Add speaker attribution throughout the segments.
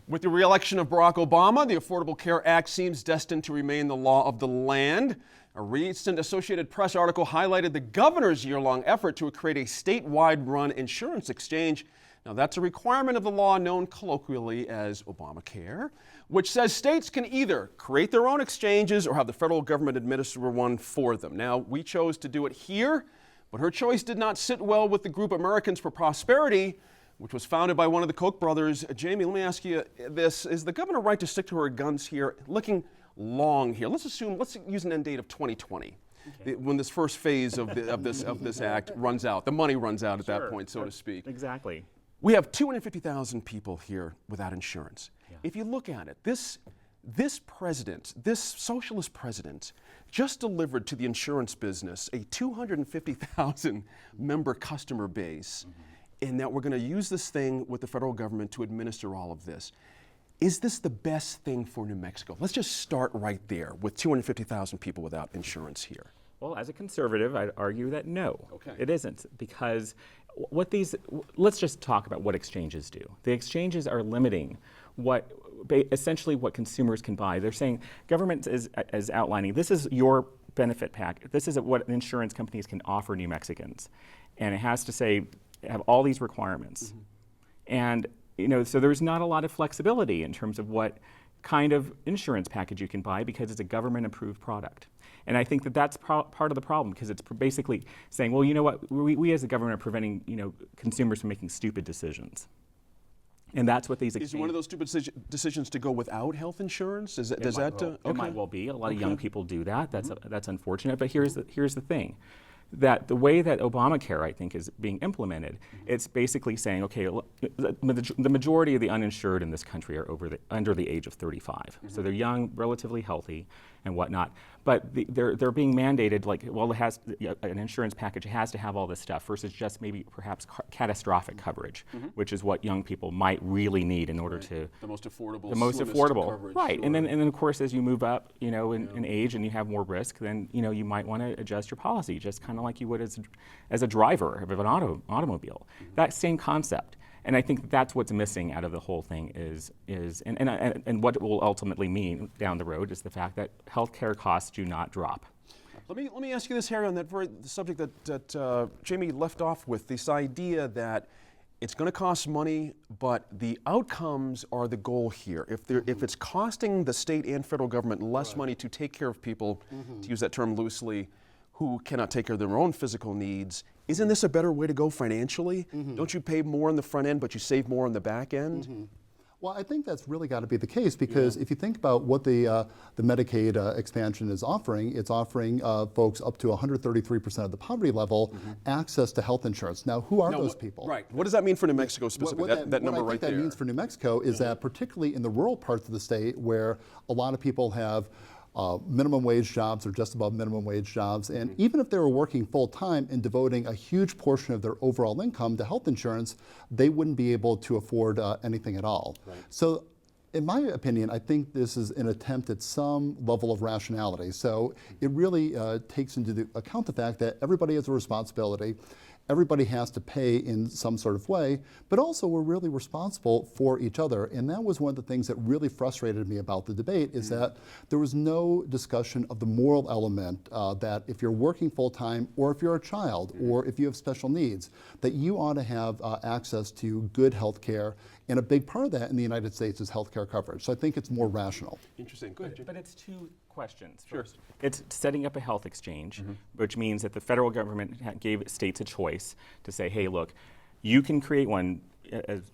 Speaker 1: With the re-election of Barack Obama, the Affordable Care Act seems destined to remain the law of the land. A recent Associated Press article highlighted the governor's year-long effort to create a statewide run insurance exchange. Now, that's a requirement of the law known colloquially as Obamacare, which says states can either create their own exchanges or have the federal government administer one for them. Now, we chose to do it here, but her choice did not sit well with the group Americans for Prosperity, which was founded by one of the Koch brothers. Jamie, let me ask you this. Is the governor right to stick to her guns here, looking long here? Let's use an end date of 2020, when this first phase of this act runs out. The money runs out at that point, so to speak.
Speaker 2: Exactly.
Speaker 1: We have 250,000 people here without insurance. Yeah. If you look at it, this president, this socialist president, just delivered to the insurance business a 250,000 member customer base. And that we're going to use this thing with the federal government to administer all of this. Is this the best thing for New Mexico? Let's just start right there with 250,000 people without insurance here.
Speaker 2: Well, as a conservative, I'd argue that no,
Speaker 1: okay.
Speaker 2: It isn't, because let's just talk about what exchanges do. The exchanges are limiting essentially what consumers can buy. They're saying government is outlining, this is your benefit pack. This is what insurance companies can offer New Mexicans. And it has to have all these requirements. And so there's not a lot of flexibility in terms of what kind of insurance package you can buy because it's a government approved product. And I think that's part of the problem, because it's basically saying, well, you know what, we as a government are preventing consumers from making stupid decisions. And that's what these
Speaker 1: exchanges. Is it one of those stupid decisions to go without health insurance?
Speaker 2: It might well be. A lot of young people do that. That's unfortunate. But here's the thing. That the way that Obamacare, I think, is being implemented, it's basically saying, okay, the majority of the uninsured in this country are under the age of 35. So they're young, relatively healthy, and whatnot. But they're being mandated, it has an insurance package, it has to have all this stuff, versus just perhaps catastrophic coverage, which is what young people might really need in order to
Speaker 1: the most affordable.
Speaker 2: Coverage, right? Sure. And then of course, as you move up, in age and you have more risk, then you might want to adjust your policy, just kind of like you would as a driver of an automobile. That same concept. And I think that's what's missing out of the whole thing and what it will ultimately mean down the road is the fact that healthcare costs do not drop.
Speaker 1: Let me ask you this, Harry, on the subject that Jamie left off with, this idea that it's going to cost money, but the outcomes are the goal here. If it's costing the state and federal government less money to take care of people, to use that term loosely, who cannot take care of their own physical needs, isn't this a better way to go financially? Don't you pay more on the front end, but you save more on the back end?
Speaker 3: Well, I think that's really got to be the case, because if you think about what the Medicaid expansion is offering, it's offering folks up to 133% of the poverty level access to health insurance. Now, who are those people?
Speaker 1: Right. What does that mean for New Mexico specifically? That number right there.
Speaker 3: What that means for New Mexico is that particularly in the rural parts of the state where a lot of people have minimum wage jobs or just above minimum wage jobs, and even if they were working full time and devoting a huge portion of their overall income to health insurance, they wouldn't be able to afford anything at all. Right. So in my opinion, I think this is an attempt at some level of rationality. So it really takes into account the fact that everybody has a responsibility. Everybody has to pay in some sort of way, but also we're really responsible for each other. And that was one of the things that really frustrated me about the debate, is that there was no discussion of the moral element that if you're working full time, or if you're a child, or if you have special needs, that you ought to have access to good health care. And a big part of that in the United States is health care coverage. So I think it's more rational.
Speaker 1: Interesting. Good.
Speaker 2: But it's two questions. Sure. First, it's setting up a health exchange, which means that the federal government gave states a choice to say, hey, look, you can create one,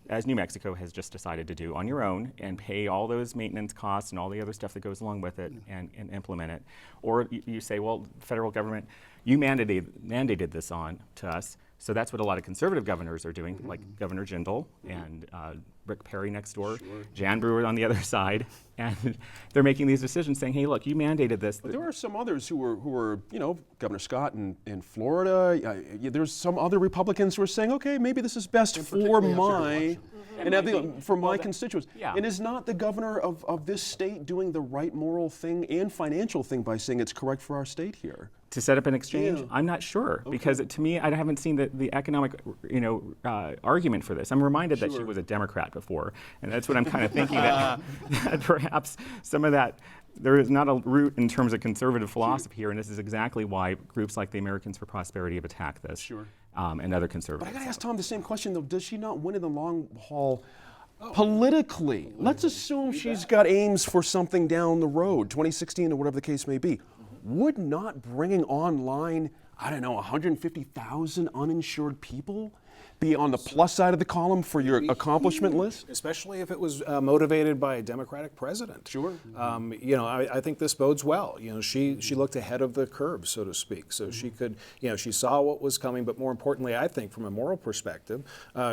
Speaker 2: as New Mexico has just decided to do, on your own, and pay all those maintenance costs and all the other stuff that goes along with it, and implement it. Or you say, well, federal government, you mandated this on to us. So that's what a lot of conservative governors are doing, like Governor Jindal and Rick Perry next door, Jan Brewer on the other side, and they're making these decisions saying, hey, look, you mandated this.
Speaker 1: But there are some others who were, Governor Scott in Florida. There's some other Republicans who are saying, okay, maybe this is best for my constituents.
Speaker 2: Yeah.
Speaker 1: And is not the governor of this state doing the right moral thing and financial thing by saying it's correct for our state here?
Speaker 2: To set up an exchange?
Speaker 1: Yeah.
Speaker 2: I'm not sure because to me, I haven't seen the economic, argument for this. I'm reminded that she was a Democrat before, and that's what I'm kind of thinking that perhaps some of that there is not a root in terms of conservative philosophy here, and this is exactly why groups like the Americans for Prosperity have attacked this, and other
Speaker 1: But
Speaker 2: conservatives.
Speaker 1: I got to ask Tom the same question, though. Does she not win in the long haul politically? Let's assume she's got aims for something down the road, 2016 or whatever the case may be. Would not bringing online, I don't know, 150,000 uninsured people be on the plus side of the column for your accomplishment list?
Speaker 4: Especially if it was motivated by a Democratic president.
Speaker 1: Sure.
Speaker 4: I think this bodes well. She looked ahead of the curve, so to speak. So she could, she saw what was coming, but more importantly, I think from a moral perspective,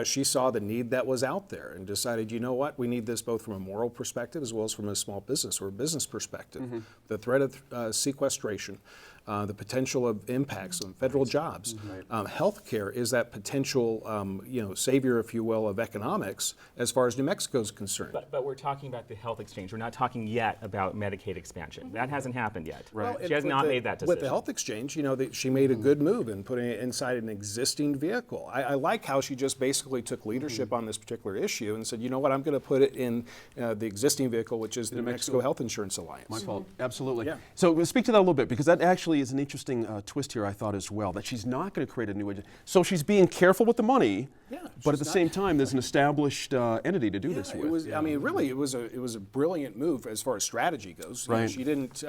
Speaker 4: she saw the need that was out there and decided, you know what, we need this both from a moral perspective as well as from a small business or a business perspective. The threat of sequestration, the potential of impacts on federal jobs. Healthcare is that potential, savior, if you will, of economics as far as New Mexico is concerned.
Speaker 2: But we're talking about the health exchange. We're not talking yet about Medicaid expansion. That hasn't happened yet.
Speaker 1: Right.
Speaker 2: She has not made that decision.
Speaker 4: With the health exchange, she made a good move in putting it inside an existing vehicle. I like how she just basically took leadership on this particular issue and said, you know what, I'm going to put it in the existing vehicle, which is the New Mexico Health Insurance Alliance.
Speaker 1: My fault. Absolutely.
Speaker 4: Yeah.
Speaker 1: So we'll speak to that a little bit because that actually is an interesting twist here, I thought, as well, that she's not going to create a new agency. So she's being careful with the money, but at the same time, there's an established entity to do this with.
Speaker 4: It was, really, it was a brilliant move as far as strategy goes.
Speaker 1: Right.
Speaker 4: She didn't,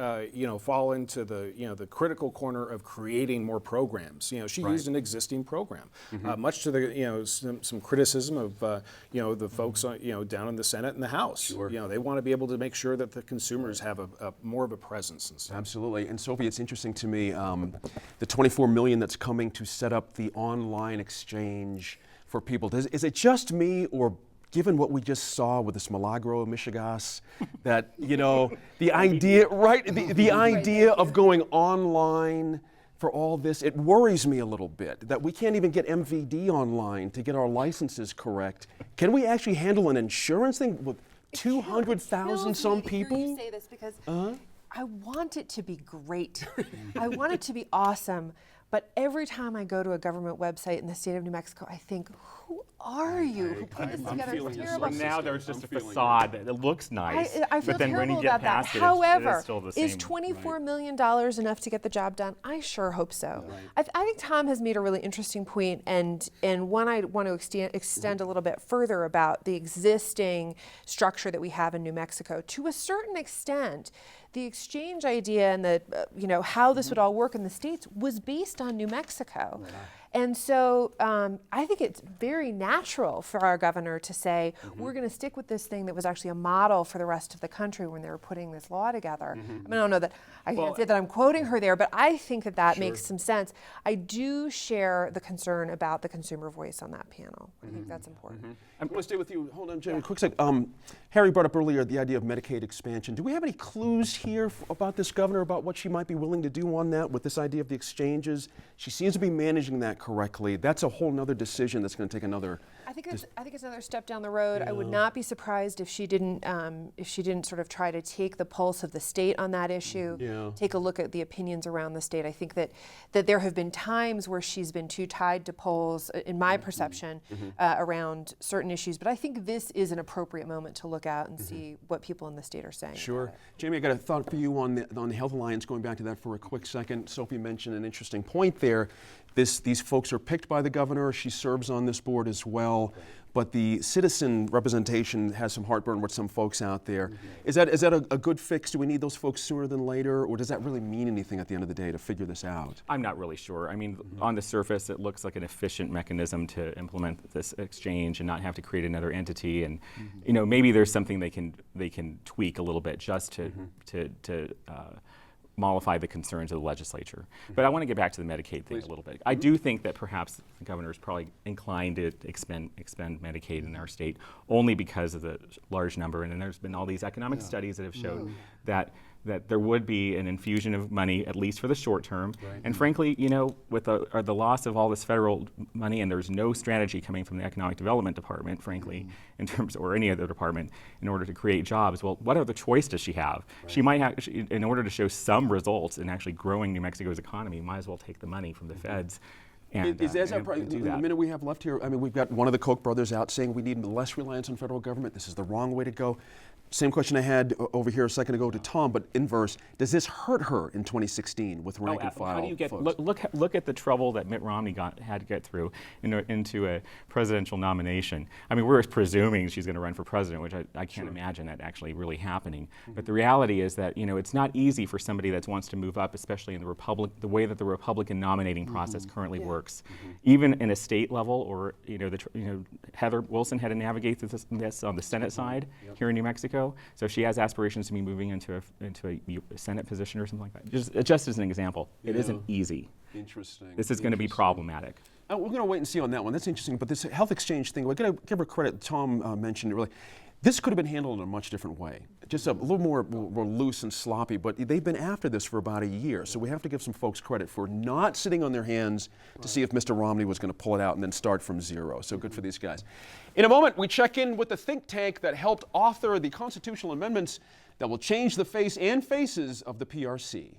Speaker 4: fall into the critical corner of creating more programs. She used an existing program, much to the, some criticism of, the folks, down in the Senate and the House. They want to be able to make sure that the consumers have a more of a presence and stuff.
Speaker 1: Absolutely. And Sophie, it's interesting to me, the $24 million that's coming to set up the online exchange for people. Is it just me, or given what we just saw with this Milagro Michigas, that, the idea, right, the idea of going online for all this, it worries me a little bit that we can't even get MVD online to get our licenses correct. Can we actually handle an insurance thing with 200,000 some people?
Speaker 5: I hear you say this because I want it to be great. I want it to be awesome. But every time I go to a government website in the state of New Mexico, I think, who are you who put this together? It's terrible.
Speaker 2: Now there's just a facade that it looks nice,
Speaker 5: I feel
Speaker 2: but then when
Speaker 5: terrible
Speaker 2: you get
Speaker 5: about that.
Speaker 2: past it,
Speaker 5: However,
Speaker 2: it is still the same.
Speaker 5: is $24 million enough to get the job done? I sure hope so. I think Tom has made a really interesting point, and one I want to extend a little bit further about the existing structure that we have in New Mexico. To a certain extent, the exchange idea and the how this would all work in the states was based on New Mexico. And so I think it's very natural for our governor to say, we're going to stick with this thing that was actually a model for the rest of the country when they were putting this law together. I mean, I don't know that I can't say that I'm quoting her there, but I think that makes some sense. I do share the concern about the consumer voice on that panel. I think that's important.
Speaker 1: I want to stay with you. Hold on, Jamie, quick sec. Harry brought up earlier the idea of Medicaid expansion. Do we have any clues here about this governor, about what she might be willing to do on that with this idea of the exchanges? She seems to be managing that correctly. That's a whole nother decision that's going to take another.
Speaker 5: I think it's another step down the road. I would not be surprised if she didn't sort of try to take the pulse of the state on that issue. Take a look at the opinions around the state. I think that there have been times where she's been too tied to polls, in my perception, around certain issues. But I think this is an appropriate moment to look out and see what people in the state are saying.
Speaker 1: Sure. Jamie, I got a thought for you on the Health Alliance, going back to that for a quick second. Sophie mentioned an interesting point there. These folks are picked by the governor. She serves on this board as well. But the citizen representation has some heartburn with some folks out there. Is that a good fix? Do we need those folks sooner than later? Or does that really mean anything at the end of the day to figure this out?
Speaker 2: I'm not really sure. I mean, on the surface, it looks like an efficient mechanism to implement this exchange and not have to create another entity. And maybe there's something they can tweak a little bit just to mollify the concerns of the legislature. But I want to get back to the Medicaid thing a little bit. I do think that perhaps the governor is probably inclined to expend Medicaid in our state only because of the large number. And then there's been all these economic studies that have shown that that there would be an infusion of money, at least for the short term. And frankly, you know, with the loss of all this federal money, and there's no strategy coming from the Economic Development Department, frankly, in terms, or any other department, in order to create jobs. Well, what other choice does she have? She might have, in order to show some results in actually growing New Mexico's economy, might as well take the money from the feds. And,
Speaker 1: Is that
Speaker 2: and do
Speaker 1: the
Speaker 2: that.
Speaker 1: minute we have left here? I mean, we've got one of the Koch brothers out saying we need less reliance on federal government. This is the wrong way to go. Same question I had over here a second ago to Tom, but inverse. Does this hurt her in 2016 with rank and file
Speaker 2: How do you get
Speaker 1: folks?
Speaker 2: look at the trouble that Mitt Romney had to get through into a presidential nomination? I mean, we're presuming she's going to run for president, which I can't imagine that actually really happening. But the reality is that, you know, it's not easy for somebody that wants to move up, especially in the way that the Republican nominating process currently works. Even in a state level, or Heather Wilson had to navigate this on the Senate side here in New Mexico. So she has aspirations to be moving into a Senate position or something like that. Just as an example, it isn't easy.
Speaker 1: Interesting.
Speaker 2: This is going to be problematic.
Speaker 1: We're going to wait and see on that one. That's interesting. But this health exchange thing, we're going to give her credit. Tom mentioned it really. This could have been handled in a much different way, just a little more loose and sloppy, but they've been after this for about a year, so we have to give some folks credit for not sitting on their hands to see if Mr. Romney was going to pull it out and then start from zero, so good for these guys. In a moment, we check in with the think tank that helped author the constitutional amendments that will change the face and faces of the PRC.